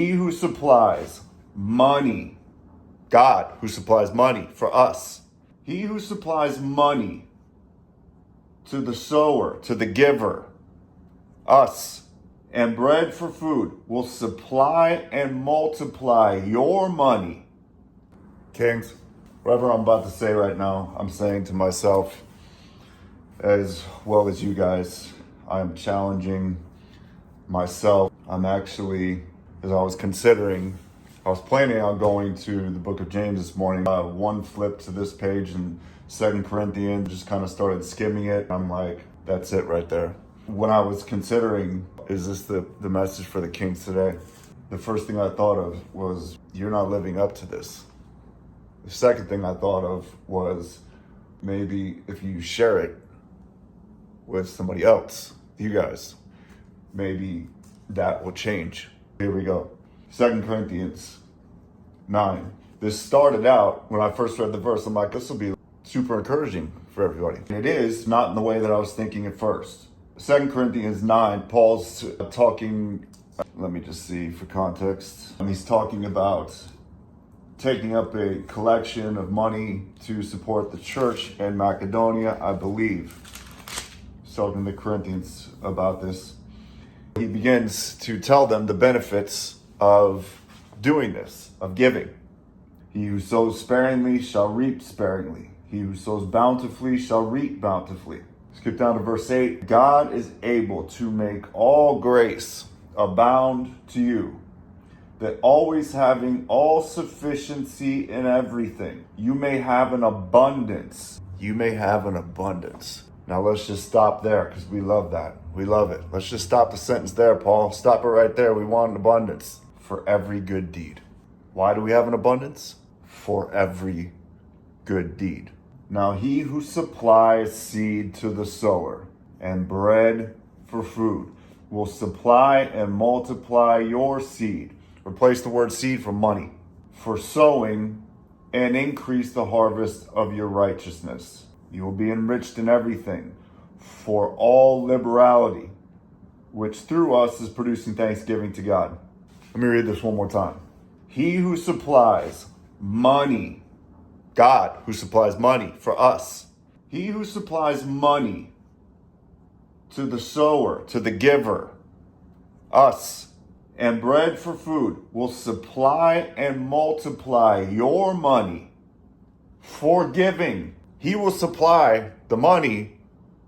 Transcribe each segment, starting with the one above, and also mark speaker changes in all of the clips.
Speaker 1: He who supplies money, God who supplies money for us. He who supplies money to the sower, to the giver, us, and bread for food will supply and multiply your money. Kings, whatever I'm about to say right now, I'm saying to myself as well as you guys. I'm challenging myself. I'm actually, as I was planning on going to the book of James this morning. One flip to this page in 2 Corinthians, just kind of started skimming it. I'm like, that's it right there. When I was considering, is this the message for the Kings today? The first thing I thought of was, you're not living up to this. The second thing I thought of was, maybe if you share it with somebody else, you guys, maybe that will change. Here we go. 2 Corinthians 9. This started out, when I first read the verse, I'm like, this will be super encouraging for everybody. And it is, not in the way that I was thinking at first. 2 Corinthians 9, Paul's talking, let me just see for context. He's talking about taking up a collection of money to support the church in Macedonia, I believe. He's talking to the Corinthians about this. He begins to tell them the benefits of doing this, of giving. He who sows sparingly shall reap sparingly. He who sows bountifully shall reap bountifully. Skip down to verse 8. God is able to make all grace abound to you, that always having all sufficiency in everything, you may have an abundance. You may have an abundance. Now let's just stop there, because we love that. We love it. Let's just stop the sentence there, Paul. Stop it right there. We want an abundance for every good deed. Why do we have an abundance? For every good deed. Now he who supplies seed to the sower and bread for food will supply and multiply your seed. Replace the word seed for money. For sowing and increase the harvest of your righteousness. You will be enriched in everything for all liberality, which through us is producing thanksgiving to God. Let me read this one more time. He who supplies money, God who supplies money for us. He who supplies money to the sower, to the giver, us, and bread for food will supply and multiply your money for giving. He will supply the money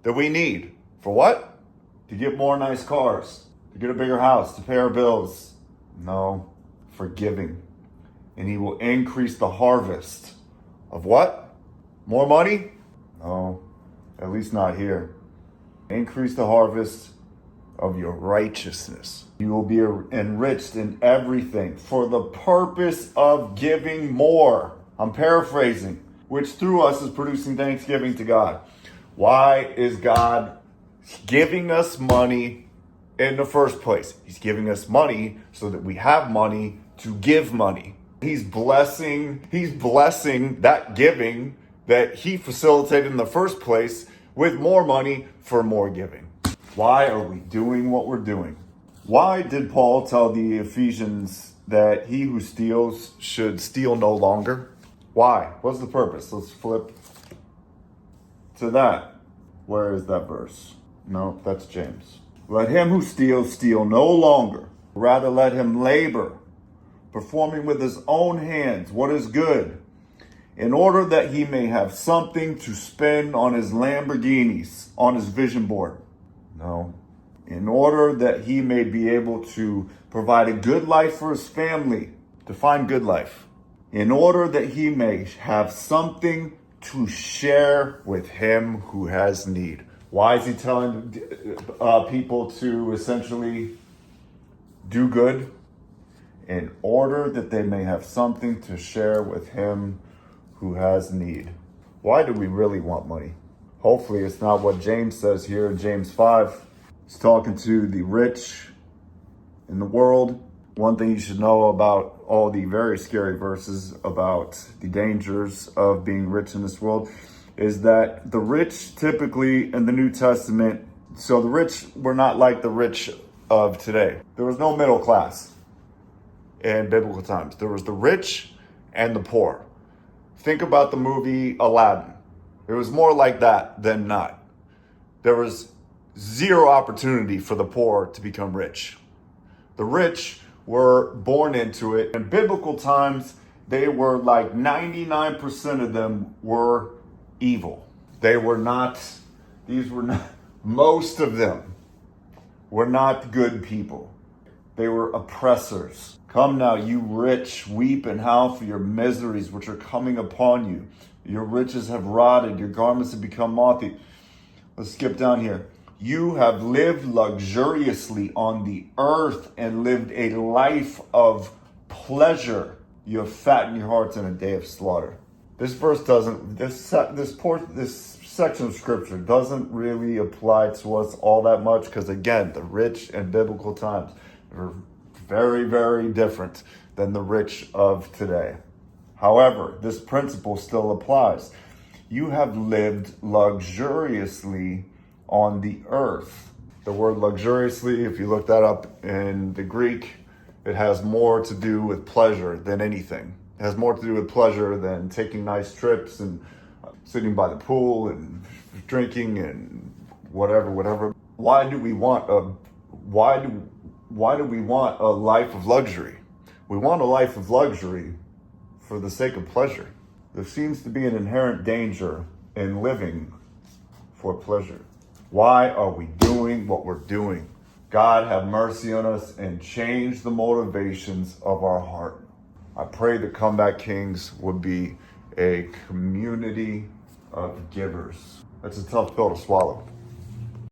Speaker 1: that we need. For what? To get more nice cars, to get a bigger house, to pay our bills. No, for giving. And he will increase the harvest of what? More money? No, at least not here. Increase the harvest of your righteousness. You will be enriched in everything for the purpose of giving more. I'm paraphrasing. Which through us is producing thanksgiving to God. Why is God giving us money in the first place? He's giving us money so that we have money to give money. He's blessing that giving that he facilitated in the first place with more money for more giving. Why are we doing what we're doing? Why did Paul tell the Ephesians that he who steals should steal no longer? Why? What's the purpose? Let's flip to that. Where is that verse? No, that's James. Let him who steals steal no longer. Rather let him labor, performing with his own hands what is good, in order that he may have something to spend on his Lamborghinis, on his vision board. No. In order that he may be able to provide a good life for his family. Define good life. In order that he may have something to share with him who has need. Why is he telling people to essentially do good? In order that they may have something to share with him who has need. Why do we really want money? Hopefully it's not what James says here in James 5. He's talking to the rich in the world. One thing you should know about all the very scary verses about the dangers of being rich in this world is that the rich typically in the New Testament, so the rich were not like the rich of today. There was no middle class. in biblical times. There was the rich and the poor. Think about the movie Aladdin. It was more like that than not. There was zero opportunity for the poor to become rich. The rich were born into it. In biblical times, they were like 99% of them were evil. Most of them were not good people. They were oppressors. Come now, you rich, weep and howl for your miseries which are coming upon you. Your riches have rotted, your garments have become moth-eaten. Let's skip down here. You have lived luxuriously on the earth and lived a life of pleasure. You have fattened your hearts in a day of slaughter. This verse doesn't, this section of scripture doesn't really apply to us all that much because, again, the rich in biblical times are very, very different than the rich of today. However, this principle still applies. You have lived luxuriously on the earth. The word luxuriously, if you look that up in the Greek, it has more to do with pleasure than anything. It has more to do with pleasure than taking nice trips and sitting by the pool and drinking and whatever. Why do we want a life of luxury? We want a life of luxury for the sake of pleasure. There seems to be an inherent danger in living for pleasure. Why are we doing what we're doing? God have mercy on us and change the motivations of our heart. I pray the Comeback Kings would be a community of givers. That's a tough pill to swallow.